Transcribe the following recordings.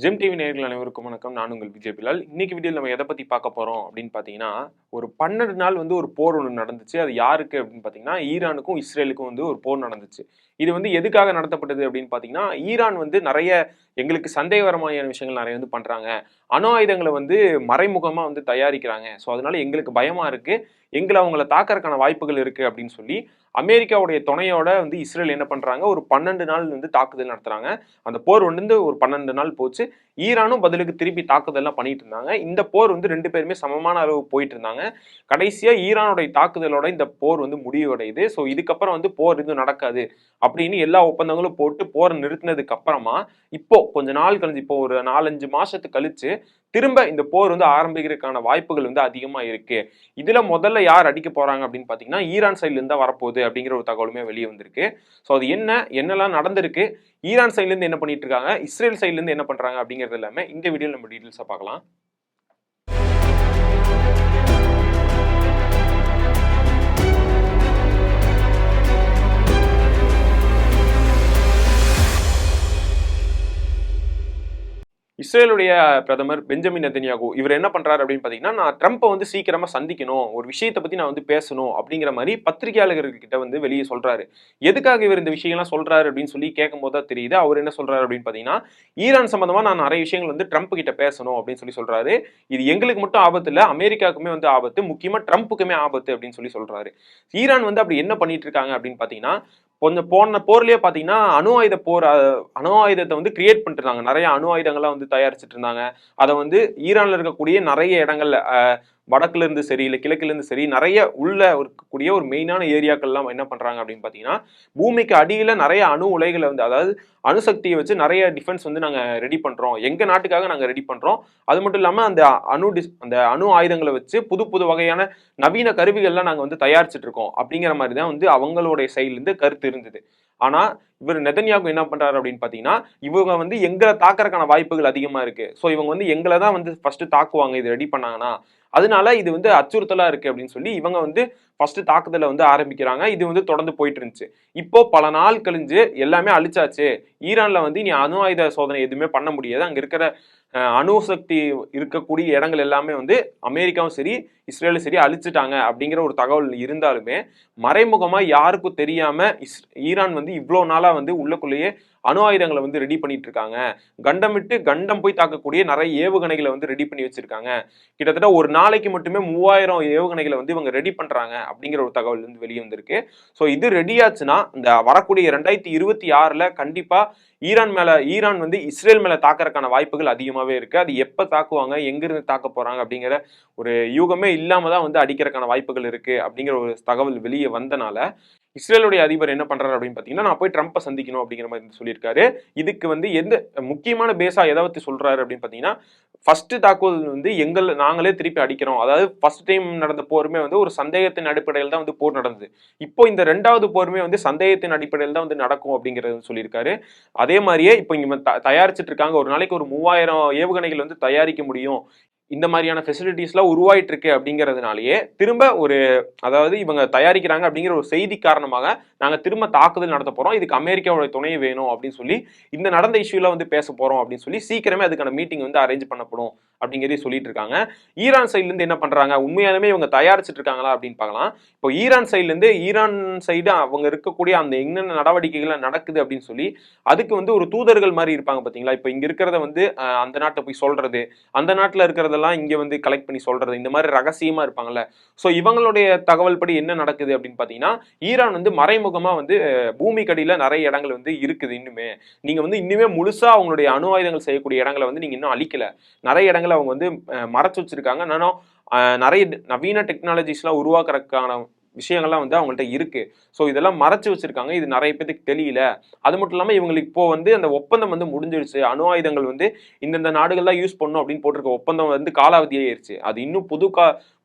GeM TV நேயர்கள் அனைவருக்கும் வணக்கம். நான் உங்கள் விஜய் பிலால். இன்னைக்கு வீடியோவில் நம்ம எதை பத்தி பார்க்க போறோம் அப்படின்னு பார்த்தீங்கன்னா, ஒரு 12 நாள் ஒரு போர் ஒண்ணு நடந்துச்சு. அது யாருக்கு அப்படின்னு பார்த்தீங்கன்னா, ஈரானுக்கும் இஸ்ரேலுக்கும் ஒரு போர் நடந்துச்சு. இது எதுக்காக நடத்தப்பட்டது அப்படின்னு பார்த்தீங்கன்னா, ஈரான் நெறைய எங்களுக்கு சந்தேககரமான விஷயங்கள் நெறைய பண்றாங்க. அணு ஆயுதங்கள மறைமுகமா தயாரிக்கிறாங்க. ஸோ அதனால எங்களுக்கு பயமா இருக்கு. எங்கள அவங்கள தாக்கறதுக்கான வாய்ப்புகள் இருக்கு அப்படின்னு சொல்லி, அமெரிக்காவுடைய துணையோட இஸ்ரேல் என்ன பண்றாங்க, ஒரு 12 நாள் தாக்குதல் நடத்துறாங்க. அந்த போர் ஒரு 12 நாள் போச்சு. ஈரானும் பதிலுக்கு திருப்பி தாக்குதல்லாம் பண்ணிட்டு இருந்தாங்க. இந்த போர் 2 பேருமே சமமான அளவு போயிட்டு இருந்தாங்க. கடைசியா ஈரானுடைய தாக்குதலோட இந்த போர் முடிவடையுது. ஸோ இதுக்கப்புறம் போர் எதுவும் நடக்காது அப்படின்னு எல்லா ஒப்பந்தங்களும் போட்டு போரை நிறுத்தினதுக்கு அப்புறமா, இப்போ கொஞ்ச நாள் கழிஞ்சு இப்போ ஒரு 4, 5 மாசத்துக்கு கழிச்சு திரும்ப இந்த போர் ஆரம்பிக்கிறதுக்கான வாய்ப்புகள் அதிகமா இருக்கு. இதுல முதல்ல யார் அடிக்க போறாங்க அப்படின்னு பாத்தீங்கன்னா, ஈரான் சைட்ல இருந்தா வரப்போகுது அப்படிங்கிற ஒரு தகவலுமே வெளியே வந்திருக்கு. ஸோ அது என்னெல்லாம் நடந்திருக்கு, ஈரான் சைட்ல இருந்து என்ன பண்ணிட்டு இருக்காங்க, இஸ்ரேல் சைட்ல இருந்து என்ன பண்றாங்க அப்படிங்கிறது எல்லாமே இந்த வீடியோல நம்ம டீடைல்ஸா பார்க்கலாம். இஸ்ரேலுடைய பிரதமர் பெஞ்சமின் நெதன்யாகு இவர் என்ன பண்றாரு அப்படின்னு பாத்தீங்கன்னா, நான் ட்ரம்ப்பை சீக்கிரமா சந்திக்கணும், ஒரு விஷயத்தை பத்தி நான் பேசணும் அப்படிங்கிற மாதிரி பத்திரிகையாளர்கள் கிட்ட வெளியே சொல்றாரு. எதுக்காக இவர் இந்த விஷயம்லாம் சொல்றாரு அப்படின்னு சொல்லி கேட்கும் போது தான் தெரியுது. அவர் என்ன சொல்றாரு அப்படின்னு பாத்தீங்கன்னா, ஈரான் சம்பந்தமா நான் நிறைய விஷயங்கள் ட்ரம்ப் கிட்ட பேசணும் அப்படின்னு சொல்லி சொல்றாரு. இது எங்களுக்கு மட்டும் ஆபத்து இல்ல, அமெரிக்காவுக்குமே ஆபத்து, முக்கியமா ட்ரம்ப்புக்குமே ஆபத்து அப்படின்னு சொல்லி சொல்றாரு. ஈரான் அப்படி என்ன பண்ணிட்டு இருக்காங்க அப்படின்னு பாத்தீங்கன்னா, கொஞ்சம் போன போர்லயே பாத்தீங்கன்னா அணு ஆயுதத்தை கிரியேட் பண்ணிட்டு இருந்தாங்க. நிறைய அணு ஆயுதங்கள்லாம் தயாரிச்சுட்டு இருந்தாங்க. அதை ஈரான்ல இருக்கக்கூடிய நிறைய இடங்கள்ல வடக்குல இருந்து சரி, இல்ல கிழக்குல இருந்து சரி, நிறைய உள்ள இருக்கக்கூடிய ஒரு மெயினான ஏரியாக்கள்லாம் என்ன பண்றாங்க அப்படின்னு பாத்தீங்கன்னா, பூமிக்கு அடியில நிறைய அணு உலைகளை அதாவது அணுசக்தியை வச்சு நிறைய டிஃபென்ஸ் நாங்க ரெடி பண்றோம், எங்க நாட்டுக்காக நாங்க ரெடி பண்றோம். அது மட்டும் இல்லாம அந்த அணு ஆயுதங்களை வச்சு புது புது வகையான நவீன கருவிகள்லாம் நாங்க தயாரிச்சுட்டு இருக்கோம் அப்படிங்கிற மாதிரி தான் அவங்களுடைய சைட்ல இருந்து கருத்து இருந்தது. ஆனா இவர் நெதன்யாகு என்ன பண்றாரு அப்படின்னு பாத்தீங்கன்னா, இவங்க எங்களை தாக்கறதுக்கான வாய்ப்புகள் அதிகமா இருக்கு. சோ இவங்க எங்களை தான் ஃபர்ஸ்ட் தாக்குவாங்க இது ரெடி பண்ணாங்கன்னா, அதனால இது அச்சுறுத்தலா இருக்கு அப்படின்னு சொல்லி இவங்க ஃபர்ஸ்ட் தாக்குதலை ஆரம்பிக்கிறாங்க. இது தொடர்ந்து போயிட்டு இருந்துச்சு. இப்போ பல நாள் கழிஞ்சு எல்லாமே அழிச்சாச்சு. ஈரான்ல இனி அணு ஆயுத சோதனை எதுவுமே பண்ண முடியாது. அங்க இருக்கிற அணுசக்தி இருக்கக்கூடிய இடங்கள் எல்லாமே அமெரிக்காவும் சரி, இஸ்ரேலும் சரி அழிச்சிட்டாங்க அப்படிங்கிற ஒரு தகவல் இருந்தாலுமே, மறைமுகமா யாருக்கும் தெரியாம ஈரான் இவ்வளவு நாளா உள்ளுக்குள்ளேயே அணு ஆயுதங்களை ரெடி பண்ணிட்டு இருக்காங்க. கண்டம் விட்டு கண்டம் போய் தாக்கக்கூடிய நிறைய ஏவுகணைகளை ரெடி பண்ணி வச்சிருக்காங்க. கிட்டத்தட்ட ஒரு நாளைக்கு மட்டுமே 3000 ஏவுகணைகளை இவங்க ரெடி பண்றாங்க அப்படிங்கிற ஒரு தகவல் வெளியே வந்திருக்கு. ஸோ இது ரெடி ஆச்சுன்னா இந்த வரக்கூடிய 2026ல கண்டிப்பா ஈரான் இஸ்ரேல் மேல தாக்கறதுக்கான வாய்ப்புகள் அதிகமாவே இருக்கு. அது எப்ப தாக்குவாங்க, எங்கிருந்து தாக்க போறாங்க அப்படிங்கிற ஒரு யூகமே இல்லாம தான் அடிக்கிறதுக்கான வாய்ப்புகள் இருக்கு அப்படிங்கிற ஒரு தகவல் வெளியே வந்தனால, இஸ்ரேலுடைய அதிபர் என்ன பண்றாரு அப்படின்னு பாத்தீங்கன்னா, நான் போய் ட்ரம்ப்பை சந்திக்கணும் அப்படிங்கிற மாதிரி சொல்லியிருக்காரு. இதுக்கு எந்த முக்கியமான பேஸா எதை பத்தி சொல்றாரு அப்படின்னு பாத்தீங்கன்னா, ஃபர்ஸ்ட் தாக்குதல் நாங்களே திருப்பி அடிக்கிறோம். அதாவது ஃபர்ஸ்ட் டைம் நடந்த போருமே ஒரு சந்தேகத்தின் அடிப்படையில் தான் போர் நடந்தது. இப்போ இந்த 2வது போருமே சந்தேகத்தின் அடிப்படையில் தான் நடக்கும் அப்படிங்கறது சொல்லியிருக்காரு. அதே மாதிரியே இப்போ இங்க தயாரிச்சுட்டு இருக்காங்க. ஒரு நாளைக்கு ஒரு 3000 ஏவுகணைகள் தயாரிக்க முடியும். இந்த மாதிரியான ஃபெசிலிட்டிஸ்லாம் உருவாயிட்டு இருக்கு அப்படிங்கிறதுனாலயே திரும்ப அதாவது இவங்க தயாரிக்கிறாங்க அப்படிங்கிற ஒரு செய்தி காரணமாக நாங்க திரும்ப தாக்குதல் நடத்த போறோம், இதுக்கு அமெரிக்காவோட துணை வேணும் அப்படின்னு சொல்லி இந்த நடந்த இஷ்யூல பேச போறோம் அப்படின்னு சொல்லி சீக்கிரமே அதுக்கான மீட்டிங் அரேஞ்ச் பண்ணப்படும் அப்படிங்கிறதே சொல்லிட்டு இருக்காங்க. ஈரான் சைட்ல இருந்து என்ன பண்றாங்க, உண்மையாலுமே இவங்க தயாரிச்சுட்டு இருக்காங்களா அப்படின்னு பார்க்கலாம். இப்போ ஈரான் சைடு அவங்க இருக்கக்கூடிய அந்த என்னென்ன நடவடிக்கைகள் நடக்குது அப்படின்னு சொல்லி அதுக்கு ஒரு தூதர்கள் மாதிரி இருப்பாங்க பாத்தீங்களா. இப்போ இங்க இருக்கிறத அந்த நாட்டை போய் சொல்றது, அந்த நாட்டுல இருக்கிறதெல்லாம் இங்க கலெக்ட் பண்ணி சொல்றது, இந்த மாதிரி ரகசியமா இருப்பாங்கல்ல. சோ இவங்களுடைய தகவல் படி என்ன நடக்குது அப்படின்னு பாத்தீங்கன்னா, ஈரான் மறைமுகமா பூமிக்கடியில நிறைய இடங்கள் இருக்குது. இன்னுமே நீங்க இன்னுமே முழுசா அவங்களுடைய அணு ஆயுதங்கள் செய்யக்கூடிய இடங்களை நீங்க இன்னும் அழிக்கல. நிறைய இடங்களை அவங்க மறைச்சு வச்சிருக்காங்க. நானும் நிறைய நவீன டெக்னாலஜிஸ் எல்லாம் உருவாக்குறதுக்கான விஷயங்கள்லாம் அவங்கள்ட்ட இருக்கு. ஸோ இதெல்லாம் மறைச்சு வச்சிருக்காங்க. இது நிறைய பேருக்கு தெரியல. அது மட்டும் இல்லாம இவங்களுக்கு இப்போ அந்த ஒப்பந்தம் முடிஞ்சிருச்சு. அணு ஆயுதங்கள் இந்தந்த நாடுகள் தான் யூஸ் பண்ணும் அப்படின்னு போட்டிருக்க ஒப்பந்தம் காலாவதி ஆயிருச்சு. அது இன்னும்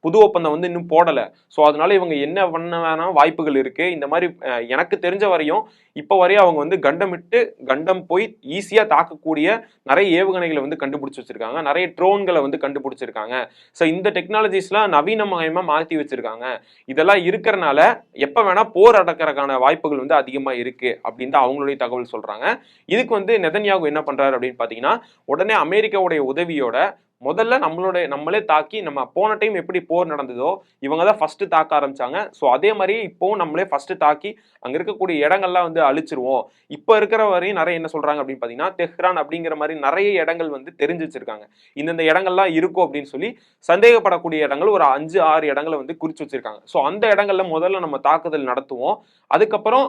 புது ஒப்பந்தம் வந்து இன்னும் போடல. ஸோ அதனால இவங்க என்ன பண்ண வேணா வாய்ப்புகள் இருக்கு. இந்த மாதிரி எனக்கு தெரிஞ்ச வரையும் இப்போ வரையும் அவங்க வந்து கண்டம் போய் ஈஸியா தாக்கக்கூடிய நிறைய ஏவுகணைகளை வந்து கண்டுபிடிச்சு வச்சிருக்காங்க. நிறைய ட்ரோன்களை வந்து கண்டுபிடிச்சிருக்காங்க. ஸோ இந்த டெக்னாலஜிஸ்லாம் நவீனமயமா மாத்தி வச்சிருக்காங்க. இதெல்லாம் இருக்கிறனால எப்ப வேணா போர் அடக்கிறதுக்கான வாய்ப்புகள் வந்து அதிகமா இருக்கு அப்படின்னு அவங்களுடைய தகவல் சொல்றாங்க. இதுக்கு வந்து நெதன்யாகு என்ன பண்றாரு அப்படின்னு பாத்தீங்கன்னா, உடனே அமெரிக்காவுடைய உதவியோட முதல்ல நம்மளே தாக்கி, நம்ம போன டைம் எப்படி போர் நடந்ததோ இவங்க தான் ஃபர்ஸ்ட் தாக்க ஆரம்பிச்சாங்க. ஸோ அதே மாதிரி இப்போவும் நம்மளே ஃபர்ஸ்ட் தாக்கி அங்க இருக்கக்கூடிய இடங்கள்லாம் வந்து அழிச்சிருவோம். இப்போ இருக்கிற வரையும் நிறைய என்ன சொல்றாங்க அப்படின்னு பாத்தீங்கன்னா, தெஹ்ரான் அப்படிங்கிற மாதிரி நிறைய இடங்கள் வந்து தெரிஞ்சு வச்சிருக்காங்க. இந்தந்த இடங்கள்லாம் இருக்கும் அப்படின்னு சொல்லி சந்தேகப்படக்கூடிய இடங்கள் ஒரு 5-6 இடங்களை வந்து குறிச்சு வச்சிருக்காங்க. ஸோ அந்த இடங்கள்ல முதல்ல நம்ம தாக்குதல் நடத்துவோம். அதுக்கப்புறம்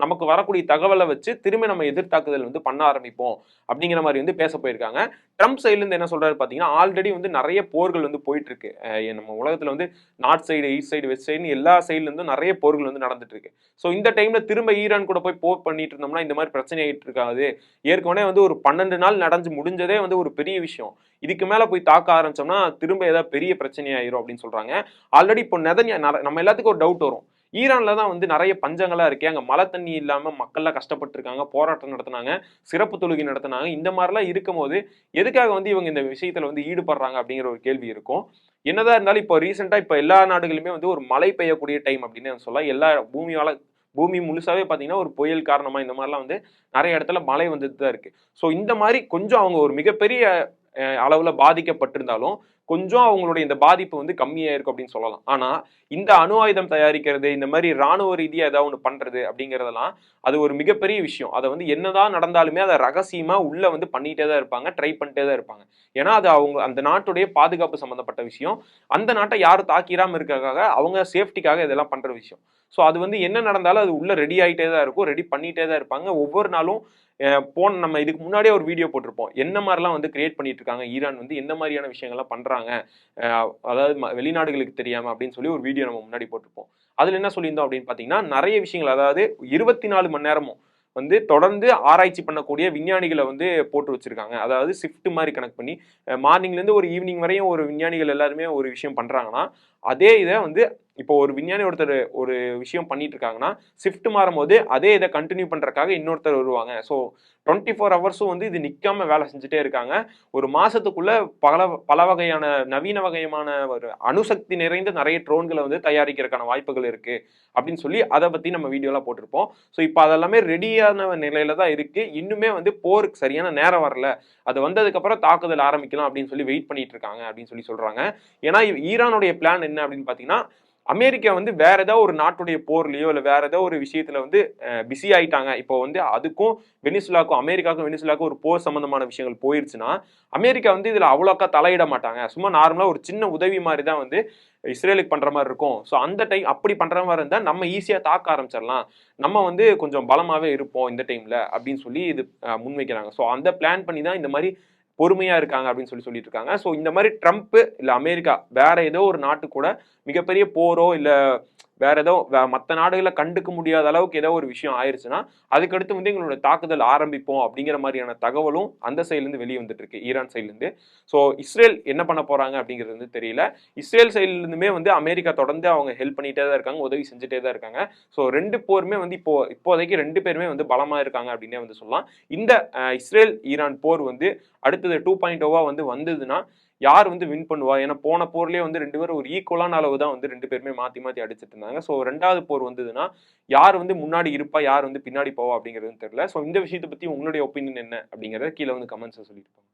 நமக்கு வரக்கூடிய தகவலை வச்சு திரும்பி நம்ம எதிர்த்தாக்குதல் வந்து பண்ண ஆரம்பிப்போம் அப்படிங்கிற மாதிரி வந்து பேச போயிருக்காங்க. ட்ரம்ப் சைட்ல இருந்து என்ன சொல்றாரு பாத்தீங்கன்னா, ஆல்ரெடி வந்து நிறைய போர்கள் வந்து போயிட்டு இருக்கு. நம்ம உலகத்துல வந்து north side, east side, west side எல்லா சைடுல இருந்தும் நிறைய போர்கள் வந்து நடந்துட்டு இருக்கு. ஸோ இந்த டைம்ல திரும்ப ஈரான் கூட போய் போர் பண்ணிட்டு இருந்தோம்னா இந்த மாதிரி பிரச்சனை ஆயிட்டு இருக்காது. ஏற்கனவே வந்து ஒரு 12 நாள் நடந்து முடிஞ்சதே வந்து ஒரு பெரிய விஷயம். இதுக்கு மேல போய் தாக்க ஆரம்பிச்சோம்னா திரும்ப ஏதாவது பெரிய பிரச்சனை ஆயிரும் அப்படின்னு சொல்றாங்க. ஆல்ரெடி இப்போ நம்ம எல்லாத்துக்கும் ஒரு டவுட் வரும். ஈரான்ல தான் வந்து நிறைய பஞ்சங்களா இருக்கு. அங்க மழை தண்ணி இல்லாம மக்கள்லாம் கஷ்டப்பட்டு இருக்காங்க, போராட்டம் நடத்தினாங்க, சிறப்பு தொழுகை நடத்தினாங்க. இந்த மாதிரிலாம் இருக்கும் போது எதுக்காக வந்து இவங்க இந்த விஷயத்துல வந்து ஈடுபடுறாங்க அப்படிங்கிற ஒரு கேள்வி இருக்கும். என்னதான் இருந்தாலும் இப்போ ரீசெண்டா இப்போ எல்லா நாடுகளுமே வந்து ஒரு மழை பெய்யக்கூடிய டைம் அப்படின்னு சொல்லலாம். எல்லா பூமி முழுசாவே பாத்தீங்கன்னா ஒரு புயல் காரணமா இந்த மாதிரிலாம் வந்து நிறைய இடத்துல மழை வந்துட்டு தான் இருக்கு. ஸோ இந்த மாதிரி கொஞ்சம் அவங்க ஒரு மிகப்பெரிய அளவுல பாதிக்கப்பட்டிருந்தாலும் கொஞ்சம் அவங்களுடைய இந்த பாதிப்பு வந்து கம்மியா இருக்கும் அப்படின்னு சொல்லலாம். ஆனா இந்த அணு ஆயுதம் தயாரிக்கிறது, இந்த மாதிரி ராணுவ ரீதியா ஏதாவது ஒண்ணு பண்றது அப்படிங்கறதெல்லாம் அது ஒரு மிகப்பெரிய விஷயம். அதை வந்து என்னதான் நடந்தாலுமே அதை ரகசியமா உள்ள வந்து பண்ணிட்டே தான் இருப்பாங்க, ட்ரை பண்ணிட்டே தான் இருப்பாங்க. ஏன்னா அது அவங்க அந்த நாட்டுடைய பாதுகாப்பு சம்பந்தப்பட்ட விஷயம். அந்த நாட்டை யாரும் தாக்கிராம இருக்கிறதுக்காக அவங்க சேஃப்டிக்காக இதெல்லாம் பண்ற விஷயம். ஸோ அது வந்து என்ன நடந்தாலும் அது உள்ள ரெடி ஆகிட்டே தான் இருக்கும், ரெடி பண்ணிட்டே தான் இருப்பாங்க. ஒவ்வொரு நாளும் நம்ம இதுக்கு முன்னாடியே ஒரு வீடியோ போட்டிருப்போம். என்ன மாதிரிலாம் வந்து கிரியேட் பண்ணிட்டு இருக்காங்க ஈரான் வந்து எந்த மாதிரியான விஷயங்கள்லாம் பண்றாங்க, அதாவது வெளிநாடுகளுக்கு தெரியாம அப்படின்னு சொல்லி ஒரு வீடியோ நம்ம முன்னாடி போட்டிருப்போம். அதுல என்ன சொல்லியிருந்தோம் அப்படின்னு பாத்தீங்கன்னா, நிறைய விஷயங்கள் அதாவது 24 மணி நேரமும் வந்து தொடர்ந்து ஆராய்ச்சி பண்ணக்கூடிய விஞ்ஞானிகளை வந்து போட்டு வச்சிருக்காங்க. அதாவது ஷிஃப்ட் மாதிரி கனெக்ட் பண்ணி மார்னிங்ல இருந்து ஒரு ஈவினிங் வரையும் ஒரு விஞ்ஞானிகள் எல்லாருமே ஒரு விஷயம் பண்றாங்கன்னா, அதே இதை வந்து இப்போ ஒரு விஞ்ஞானி ஒருத்தர் ஒரு விஷயம் பண்ணிட்டு இருக்காங்கன்னா, ஷிஃப்ட் மாறும்போது அதே இதை கண்டினியூ பண்றதுக்காக இன்னொருத்தர் வருவாங்க. ஸோ 24 ஹவர்ஸும் வந்து இது நிக்காம வேலை செஞ்சுட்டே இருக்காங்க. ஒரு மாசத்துக்குள்ள பல வகையான நவீன வகையான ஒரு அணுசக்தி நிறைந்த நிறைய ட்ரோன்களை வந்து தயாரிக்கிறதுக்கான வாய்ப்புகள் இருக்கு அப்படின்னு சொல்லி அதை பத்தி நம்ம வீடியோலாம் போட்டிருப்போம். ஸோ இப்போ அதெல்லாமே ரெடியான நிலையில தான் இருக்கு. இன்னுமே வந்து போருக்கு சரியான நேரம் வரல. அது வந்ததுக்கு அப்புறம் தாக்குதல் ஆரம்பிக்கலாம் அப்படின்னு சொல்லி வெயிட் பண்ணிட்டு இருக்காங்க அப்படின்னு சொல்லி சொல்றாங்க. ஏன்னா ஈரானுடைய பிளான் என்ன அப்படின்னு பாத்தீங்கன்னா, அமெரிக்கா வந்து வேற ஏதாவது ஒரு நாட்டுடைய போர்லயோ இல்ல வேற ஏதோ ஒரு விஷயத்துல வந்து பிஸி ஆயிட்டாங்க. இப்போ வந்து அதுக்கும் அமெரிக்காவுக்கும் வெனிசுலாவுக்கும் ஒரு போர் சம்பந்தமான விஷயங்கள் போயிருச்சுன்னா, அமெரிக்கா வந்து இதுல அவ்வளோக்கா தலையிட மாட்டாங்க. சும்மா நார்மலா ஒரு சின்ன உதவி மாதிரி தான் வந்து இஸ்ரேலுக்கு பண்ற மாதிரி இருக்கும். ஸோ அந்த டைம் அப்படி பண்ற மாதிரி இருந்தா நம்ம ஈஸியா தாக்க ஆரம்பிச்சிடலாம். நம்ம வந்து கொஞ்சம் பலமாவே இருப்போம் இந்த டைம்ல அப்படின்னு சொல்லி இது முன்வைக்கிறாங்க. ஸோ அந்த பிளான் பண்ணி தான் இந்த மாதிரி பொறுமையா இருக்காங்க அப்படின்னு சொல்லிட்டு இருக்காங்க. ஸோ இந்த மாதிரி ட்ரம்ப் இல்ல அமெரிக்கா வேற ஏதோ ஒரு நாட்டு கூட மிகப்பெரிய போரோ இல்ல வேற ஏதோ மற்ற நாடுகளை கண்டுக்க முடியாத அளவுக்கு ஏதோ ஒரு விஷயம் ஆயிருச்சுன்னா அதுக்கடுத்து வந்து எங்களோட தாக்குதல் ஆரம்பிப்போம் அப்படிங்கிற மாதிரியான தகவலும் அந்த சைட்ல இருந்து வெளியே வந்துட்டு இருக்கு, ஈரான் சைட்ல இருந்து. ஸோ இஸ்ரேல் என்ன பண்ண போறாங்க அப்படிங்கிறது வந்து தெரியல. இஸ்ரேல் சைட்ல இருந்துமே வந்து அமெரிக்கா தொடர்ந்து அவங்க ஹெல்ப் பண்ணிட்டே தான் இருக்காங்க, உதவி செஞ்சுட்டே தான் இருக்காங்க. ஸோ ரெண்டு போருமே வந்து இப்போதைக்கு ரெண்டு பேருமே வந்து பலமா இருக்காங்க அப்படின்னே வந்து சொல்லலாம். இந்த இஸ்ரேல் ஈரான் போர் வந்து அடுத்தது 2.0 வந்து வந்ததுன்னா யார் வந்து வின் பண்ணுவா? ஏன்னா போன போர்லயே வந்து 2 பேரும் ஒரு ஈக்குவலான அளவு தான் வந்து 2 பேருமே மாத்தி மாத்தி அடிச்சிட்டு இருந்தாங்க. ஸோ 2வது போர் வந்ததுன்னா யார் வந்து முன்னாடி இருப்பா, யார் வந்து பின்னாடி போவா அப்படிங்கிறது தெரியல. ஸோ இந்த விஷயத்தை பத்தி உங்களுடைய ஒப்பீனியன் என்ன அப்படிங்கறத கீழே வந்து கமெண்ட்ஸ்ல சொல்லிருப்பாங்க.